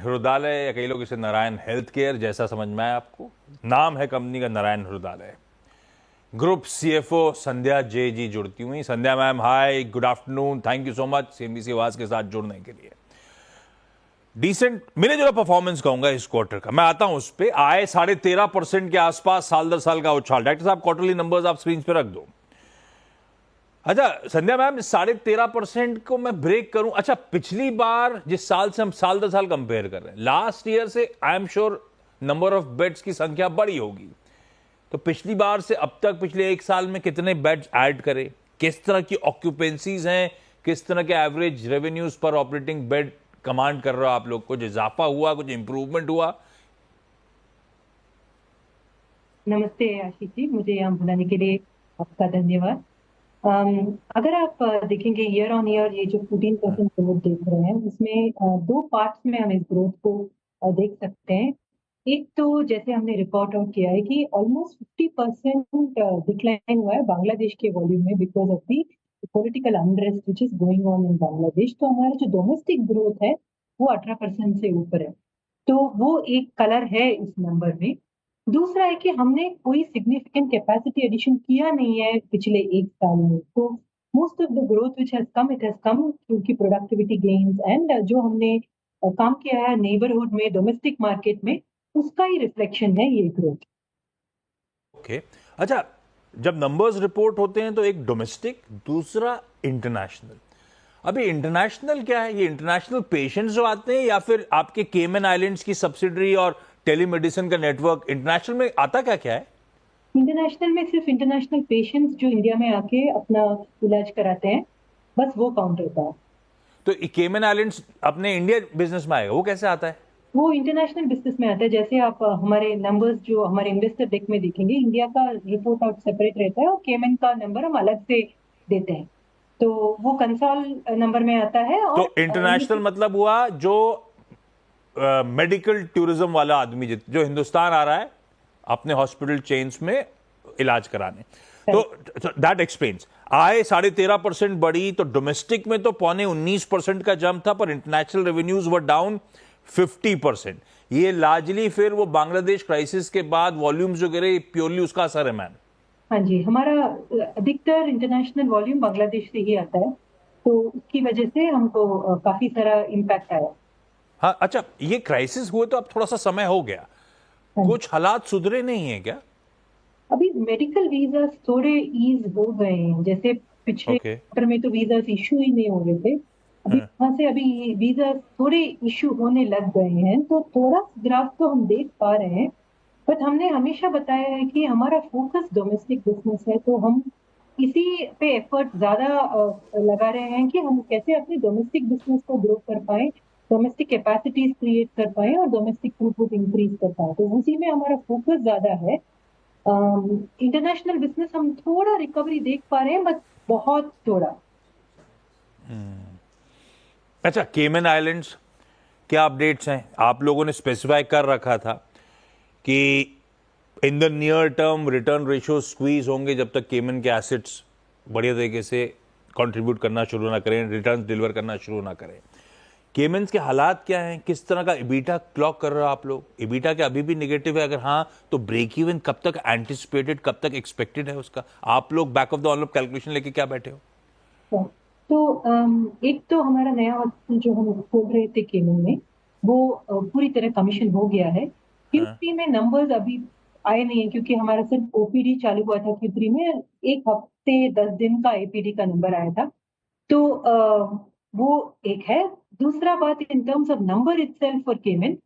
हृदयालय या कई लोग इसे नारायण हेल्थ केयर जैसा समझ में आया आपको। नाम है कंपनी का Narayana Hrudayalaya. Group CFO Sandhya J ji जुड़ती हुई। Sandhya ma'am hi, good afternoon, thank you so much CNBC Awaaz के साथ जुड़ने के लिए। डिसेंट मिले जो परफॉर्मेंस कहूंगा इस क्वार्टर का। मैं आता हूं उस पर। आए 13.5% के आसपास, साल दर साल का उछाल। डॉक्टर साहब क्वार्टरली नंबर्स आप स्क्रीन पे रख दो। अच्छा संध्या मैम, 13.5% को मैं ब्रेक करूं। अच्छा, पिछली बार जिस साल से हम साल दर साल कंपेयर कर रहे हैं, लास्ट ईयर से I am sure number of beds की संख्या बड़ी होगी। तो पिछली बार से अब तक पिछले एक साल में कितने बेड्स ऐड करे, किस तरह की ऑक्यूपेंसीज हैं, किस तरह के एवरेज रेवेन्यूज पर ऑपरेटिंग बेड कमांड कर रहे हो आप लोग? कुछ इजाफा हुआ, कुछ इंप्रूवमेंट हुआ? नमस्ते आशीष जी, मुझे यहाँ बुलाने के लिए आपका धन्यवाद। अगर आप देखेंगे ईयर ऑन ईयर ये जो 14% ग्रोथ देख रहे हैं, उसमें दो पार्ट्स में हम इस ग्रोथ को देख सकते हैं। एक तो जैसे हमने रिपोर्ट आउट किया है कि ऑलमोस्ट 50% डिक्लाइन हुआ है बांग्लादेश के वॉल्यूम में because of the political unrest which is going on in Bangladesh. तो हमारा जो डोमेस्टिक ग्रोथ है वो 18% से ऊपर है। तो वो एक कलर है इस नंबर में। दूसरा है कि हमने कोई सिग्निफिकेंट कैपेसिटी एडिशन किया नहीं है पिछले एक साल में। तो most of the growth which has come, it has come क्योंकि प्रोडक्टिविटी गेन्स एंड जो हमने काम किया है नेबरहुड में, डोमेस्टिक मार्केट में, उसका ही रिफ्लेक्शन है ये ग्रोथ। ओके। अच्छा, जब नंबर्स रिपोर्ट होते हैं तो एक डोमेस्टिक, दूसरा इंटरनेशनल। अभी इंटरनेशनल क्या है? ये इंटरनेशनल पेशेंट्स जो आते हैं या फिर आपके केमन आइलैंड्स की सब्सिडरी और टेलीमेडिसिन का नेटवर्क? इंटरनेशनल में आता क्या क्या है? इंटरनेशनल में सिर्फ इंटरनेशनल पेशेंट्स जो इंडिया में आके अपना इलाज कराते हैं, बस वो काउंट होता है। तो केमन आइलैंड्स अपने इंडिया बिजनेस में आएगा, वो कैसे आता है? वो इंटरनेशनल बिजनेस में आता है। जैसे आप हमारे नंबर्स जो हमारे इन्वेस्टर डेक में देखेंगे, इंडिया का रिपोर्ट आउट सेपरेट रहता है और केमन का नंबर हम अलग से देते हैं। तो वो कंसोल नंबर में आता है। तो और इंटरनेशनल मतलब हुआ जो मेडिकल टूरिज्म वाला आदमी जो हिंदुस्तान आ रहा है अपने हॉस्पिटल चेन्स में इलाज कराने। तो दैट एक्सप्लेन्स। आय 13.5% बढ़ी, तो डोमेस्टिक में तो 19.25% का जंप था, पर इंटरनेशनल रेवेन्यूज वर डाउन 50%। ये लार्जली फिर वो बांग्लादेश क्राइसिस के बाद वॉल्यूम्स जो गिरे, प्योरली उसका असर है मैम? हाँ जी, हमारा अधिकतर इंटरनेशनल वॉल्यूम बांग्लादेश से ही आता है, तो उसकी वजह से हमको काफी सारा इम्पैक्ट आया। हाँ। अच्छा, ये क्राइसिस हुए तो अब थोड़ा सा समय हो गया, हाँ जी। कुछ हालात सुधरे नहीं है क्या? अभी मेडिकल वीजा थोड़े ईज हो गए हैं। जैसे पिछले ओके। क्वार्टर में तो वीजा इशू ही नहीं हो रहे थे। अभी हाँ। वहां से अभी वीजा थोड़े इशू होने लग गए हैं, तो थोड़ा ग्राफ तो हम देख पा रहे हैं। बट हमने हमेशा बताया है कि हमारा फोकस डोमेस्टिक बिजनेस है, तो हम इसी पे एफर्ट ज्यादा लगा रहे हैं कि हम कैसे अपने डोमेस्टिक बिजनेस को ग्रो कर पाए, डोमेस्टिक कैपेसिटीज क्रिएट कर पाए और डोमेस्टिक थ्रूपुट इंक्रीज कर पाए। तो उसी में हमारा फोकस ज्यादा है। इंटरनेशनल बिजनेस हम थोड़ा रिकवरी देख पा रहे हैं, बट बहुत थोड़ा। अच्छा, केमन आइलैंड्स क्या अपडेट्स हैं? आप लोगों ने स्पेसिफाई कर रखा था कि in the near term return ratio squeeze होंगे जब तक केमन के एसेट्स बढ़िया तरीके से कंट्रीब्यूट करना शुरू ना करें, रिटर्न डिलीवर करना शुरू ना करें। केमन्स के हालात क्या हैं? किस तरह का इबीटा क्लॉक कर रहे हो आप लोग? इबीटा क्या अभी भी नेगेटिव है? अगर हाँ, तो ब्रेक इवन कब तक एंटिसिपेटेड, कब तक एक्सपेक्टेड है उसका? आप लोग back of the envelope calculation लेके क्या बैठे हो? तो एक तो हमारा नया हॉस्पिटल जो हम खोल रहे थे केमन में, वो पूरी तरह कमीशन हो गया है। हाँ। Q3 में नंबर्स अभी आए नहीं है क्योंकि हमारा सिर्फ ओपीडी चालू हुआ था Q3 में। एक हफ्ते 10 दिन का एपीडी का नंबर आया था। तो वो एक है। दूसरा बात, इन terms of number itself for केमन,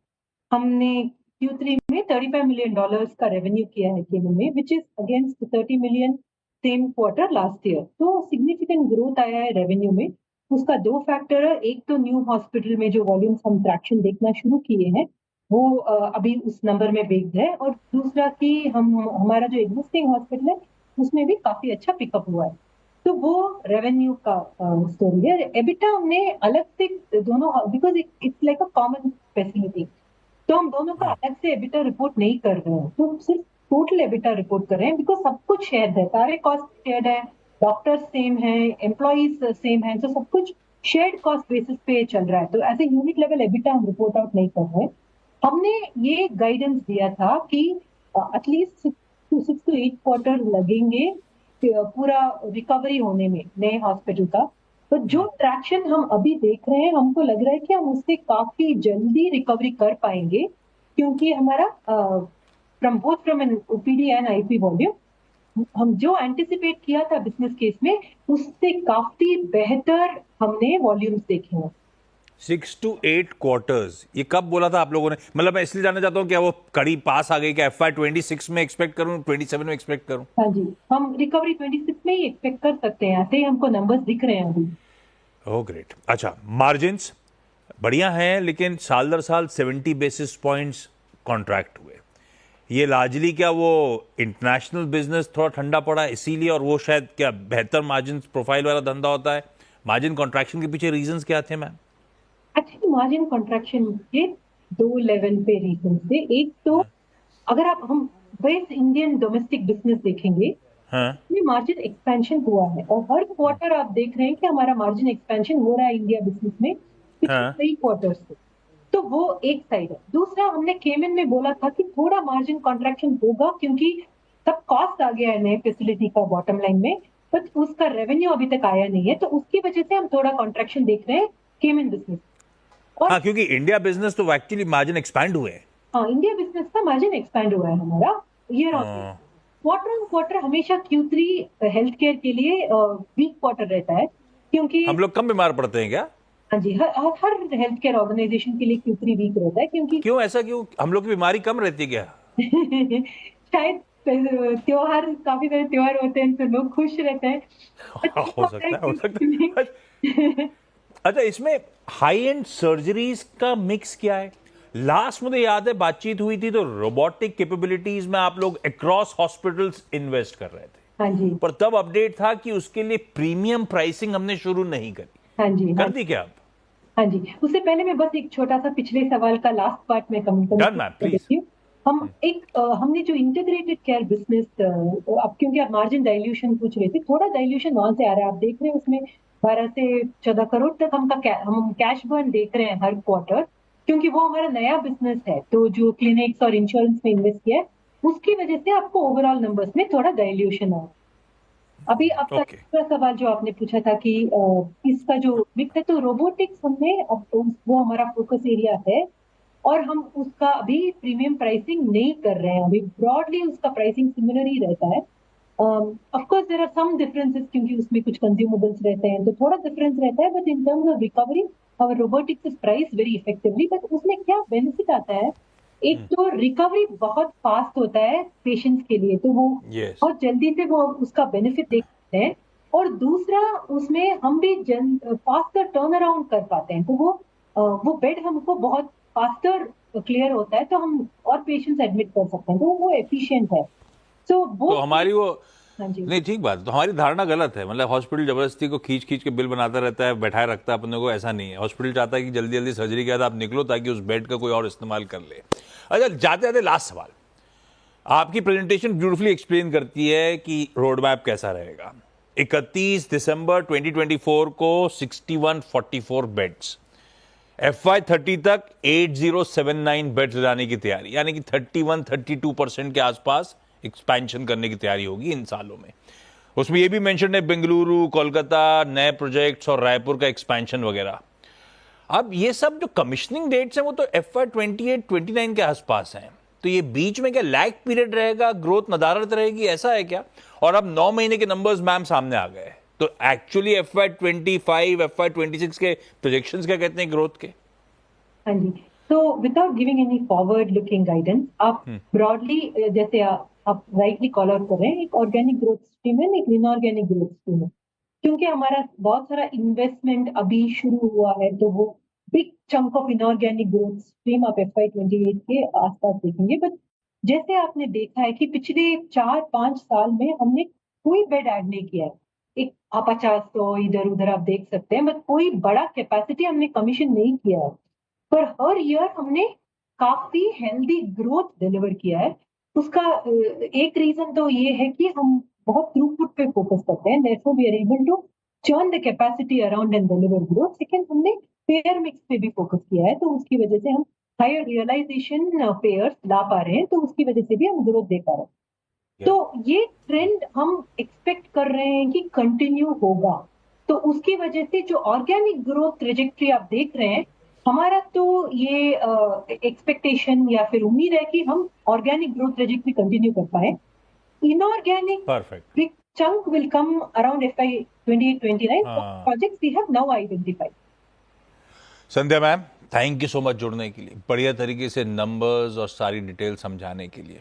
हमने Q3 में $35 million का रेवेन्यू किया है केमन में, which is against 30 million same quarter last year. तो सिग्निफिकेंट ग्रोथ आया है रेवेन्यू में। उसका दो फैक्टर है। एक तो न्यू हॉस्पिटल में जो वॉल्यूम्स हम ट्रैक्शन देखना शुरू किए हैं, वो अभी उस नंबर में बेस्ड है। और दूसरा कि हम हमारा जो एग्जिस्टिंग हॉस्पिटल है उसमें भी काफी अच्छा पिकअप हुआ है। तो वो रेवेन्यू का स्टोरी है। एबिटा हमने अलग से दोनों, because it's like a common facility, तो हम दोनों का अलग से एबिटा रिपोर्ट नहीं कर रहे हैं। तो हम सिर्फ टोटल एबिटा रिपोर्ट कर रहे हैं बिकॉज सब कुछ शेयर है, सारे कॉस्ट शेयर है, डॉक्टर्स सेम है, एम्प्लॉइज सेम है, तो सब कुछ शेयर्ड कॉस्ट बेसिस पे चल रहा है, तो as a unit level EBITDA हम रिपोर्ट आउट नहीं कर रहे हैं। हमने ये गाइडेंस दिया था कि एटलीस्ट 6 to 8 क्वार्टर लगेंगे पूरा रिकवरी होने में नए हॉस्पिटल का। तो जो ट्रैक्शन हम अभी देख रहे हैं, हमको लग रहा है कि हम उससे काफी जल्दी रिकवरी कर पाएंगे, क्योंकि हमारा from an OPD and IP volume हम जो एंटिसिपेट किया था बिजनेस केस में, उससे काफी बेहतर हमने वॉल्यूम्स देखे हैं। 6 to 8 क्वार्टर्स, ये कब बोला था आप लोगों ने? मतलब मैं इसलिए जानना चाहता हूँ, क्या वो कड़ी पास आ गई? क्या FY26 में एक्सपेक्ट करूँ, 27 में एक्सपेक्ट करूँ? हाँ जी, हम रिकवरी 26 में ही एक्सपेक्ट कर सकते हैं, ऐसे ही हमको नंबर्स दिख रहे हैं अभी। Oh great. अच्छा, मार्जिन्स बढ़िया हैं, लेकिन साल दर साल 70 बेसिस पॉइंट्स कॉन्ट्रैक्ट हुए। ये लार्जली क्या वो इंटरनेशनल बिजनेस थोड़ा ठंडा पड़ा इसीलिए, और वो शायद क्या बेहतर मार्जिन प्रोफाइल वाला धंधा होता है? मार्जिन कॉन्ट्रैक्शन के पीछे रीजंस क्या थे मैम? एक्चुअली मार्जिन कॉन्ट्रैक्शन के 2 लेवल पे रीजन थे। एक तो अगर आप हम बेस इंडियन डोमेस्टिक बिजनेस देखेंगे, हाँ में मार्जिन एक्सपेंशन हुआ है, और हर क्वार्टर आप देख रहे हैं कि हमारा मार्जिन एक्सपेंशन हो रहा है इंडिया बिजनेस में पिछले हाँ। कई क्वार्टर्स से। तो वो एक साइड है। दूसरा, हमने केमन में बोला था कि थोड़ा मार्जिन कॉन्ट्रैक्शन होगा, क्योंकि सब कॉस्ट आ गया है नए फैसिलिटी का बॉटम लाइन में, बट उसका रेवेन्यू अभी तक आया नहीं है, तो उसकी वजह से हम थोड़ा कॉन्ट्रैक्शन देख रहे हैं केमन बिजनेस। और हाँ, क्योंकि इंडिया बिजनेस तो एक्चुअली मार्जिन एक्सपैंड हुए हैं। हाँ, इंडिया बिजनेस का मार्जिन एक्सपैंड हुआ है हमारा ईयर ऑन ईयर। हाँ। क्वार्टर ऑन क्वार्टर हमेशा Q3 हेल्थ केयर के लिए वीक क्वार्टर रहता है, क्योंकि हम लोग कम बीमार पड़ते हैं क्या? हाँ जी, हर हेल्थ केयर ऑर्गेनाइजेशन के लिए Q3 वीक रहता है, क्योंकि क्यों, ऐसा क्यों? हम लोग की बीमारी कम रहती है क्या? शायद त्योहार, काफी सारे त्योहार होते हैं तो लोग खुश रहते हैं। But एक हो होता है सकता है, हो सकता है। कि अच्छा, इसमें हाई एंड सर्जरीज का मिक्स क्या है? लास्ट मुझे याद है बातचीत हुई थी तो रोबोटिक कैपेबिलिटीज में आप लोग अक्रॉस हॉस्पिटल्स इन्वेस्ट कर रहे थे, हाँ जी, पर तब अपडेट था कि उसके लिए प्रीमियम प्राइसिंग हमने शुरू नहीं करी। हाँ जी, हाँ कर दी क्या अब? हाँ जी। उससे पहले मैं बस एक छोटा सा पिछले सवाल का लास्ट पार्ट में कमेंट डन मैम, कर प्लीज। देती हूँ। हमने जो इंटीग्रेटेड केयर बिजनेस, अब क्योंकि आप मार्जिन डाइल्यूशन पूछ रहे थे, थोड़ा डाइल्यूशन वहां से आ रहा है, आप देख रहे हैं उसमें 12 से 14 करोड़ तक हम कैश बर्न देख रहे हैं हर क्वार्टर, क्योंकि वो हमारा नया बिजनेस है, तो जो क्लिनिक्स और इंश्योरेंस में इन्वेस्ट किया है, उसकी वजह से आपको ओवरऑल नंबर्स में थोड़ा डाइल्यूशन आ रहा है। अभी आपका ओके। दूसरा सवाल जो आपने पूछा था कि इसका जो मिक्स है, तो रोबोटिक्स हमने अब वो हमारा फोकस एरिया है, और हम उसका अभी प्रीमियम प्राइसिंग नहीं कर रहे हैं। अभी ब्रॉडली उसका प्राइसिंग सिमिलर ही रहता है। Of course there are some differences, क्योंकि उसमें कुछ कंज्यूमेबल्स रहते हैं तो थोड़ा डिफरेंस रहता है, but in terms of recovery our robotics is price very effectively. But उसमें क्या बेनिफिट आता है, एक तो रिकवरी बहुत फास्ट होता है पेशेंट्स के लिए, तो वो यस। बहुत जल्दी से वो उसका बेनिफिट देख सकते हैं। और दूसरा, उसमें हम भी फास्टर टर्न अराउंड कर पाते हैं, तो वो बेड हमको बहुत फास्टर क्लियर होता है, तो हम और पेशेंट्स एडमिट कर सकते हैं, तो वो एफिशिएंट है। तो वो तो हमारी वो, हाँ जी, नहीं ठीक बात है, तो हमारी धारणा गलत है। मतलब हॉस्पिटल जबरदस्ती को खींच खींच के बिल बनाता रहता है, बैठाए रखता है अपने को, ऐसा नहीं है। हॉस्पिटल चाहता है कि जल्दी जल्दी सर्जरी के बाद आप निकलो ताकि उस बेड का कोई और इस्तेमाल कर ले। अच्छा, जाते जाते लास्ट सवाल। आपकी प्रेजेंटेशन ब्यूटीफुली एक्सप्लेन करती है कि रोड मैप कैसा रहेगा। 31 दिसंबर 2024 को 6144 बेड्स, FY30 तक 8079 बेड्स लाने की तैयारी, यानी कि 31-32% के आसपास एक्सपेंशन करने की तैयारी होगी इन सालों में। उसमें यह भी मेंशन है बेंगलुरु, कोलकाता, नए प्रोजेक्ट्स और रायपुर का एक्सपेंशन वगैरह। अब ये सब जो कमिश्निंग डेट्स हैं वो तो FY28-29 के आसपास हैं, तो ये बीच में क्या लैग पीरियड रहेगा, ग्रोथ नदारत रहेगी, ऐसा है क्या? और अब 9 महीने के नंबर्स मैम सामने आ गए, तो एक्चुअली FY25, FY26 के प्रोजेक्शंस क्या कहते हैं ग्रोथ के? हाँ जी। तो without giving any forward looking guidance, आप ब्रॉडली जैसे आप राइटली कॉल आउट कर रहे हैं, एक ऑर्गेनिक ग्रोथ स्ट्रीम है, एक इनऑर्गेनिक ग्रोथ स्ट्रीम है। क्योंकि हमारा बहुत सारा इन्वेस्टमेंट अभी शुरू हुआ है, तो वो big chunk of inorganic growth stream आप FY28 के आसपास देखेंगे। बट जैसे आपने देखा है कि पिछले 4-5 साल में हमने कोई बेड ऐड नहीं किया है। एक 50-100 इधर उधर आप देख सकते हैं, बट कोई बड़ा कैपेसिटी हमने कमीशन नहीं किया है। पर हर ईयर हमने काफी हेल्दी ग्रोथ डिलीवर किया है। उसका एक रीजन तो ये है कि हम बहुत थ्रूपुट पे फोकस करते हैं, therefore we are able to churn the capacity around and deliver growth. Second, हमने payer mix पे भी फोकस किया है, तो उसकी वजह से हम हायर रियलाइजेशन पेयर्स ला पा रहे हैं, तो उसकी वजह से भी हम ग्रोथ दे पा रहे हैं। तो ये ट्रेंड हम एक्सपेक्ट कर रहे हैं कि कंटिन्यू होगा, तो उसकी वजह से जो ऑर्गेनिक ग्रोथ ट्रेजेक्ट्री आप देख रहे हैं, हमारा तो ये एक्सपेक्टेशन या फिर उम्मीद है कि हम ऑर्गेनिक ग्रोथ ट्रेजेक्ट्री कंटिन्यू कर पाए। Inorganic Perfect. big chunk will come around FY 28-29 projects we have now identified. Sandhya ma'am, thank you so much जुड़ने के लिए, बढ़िया तरीके से नंबर्स और सारी डिटेल समझाने के लिए।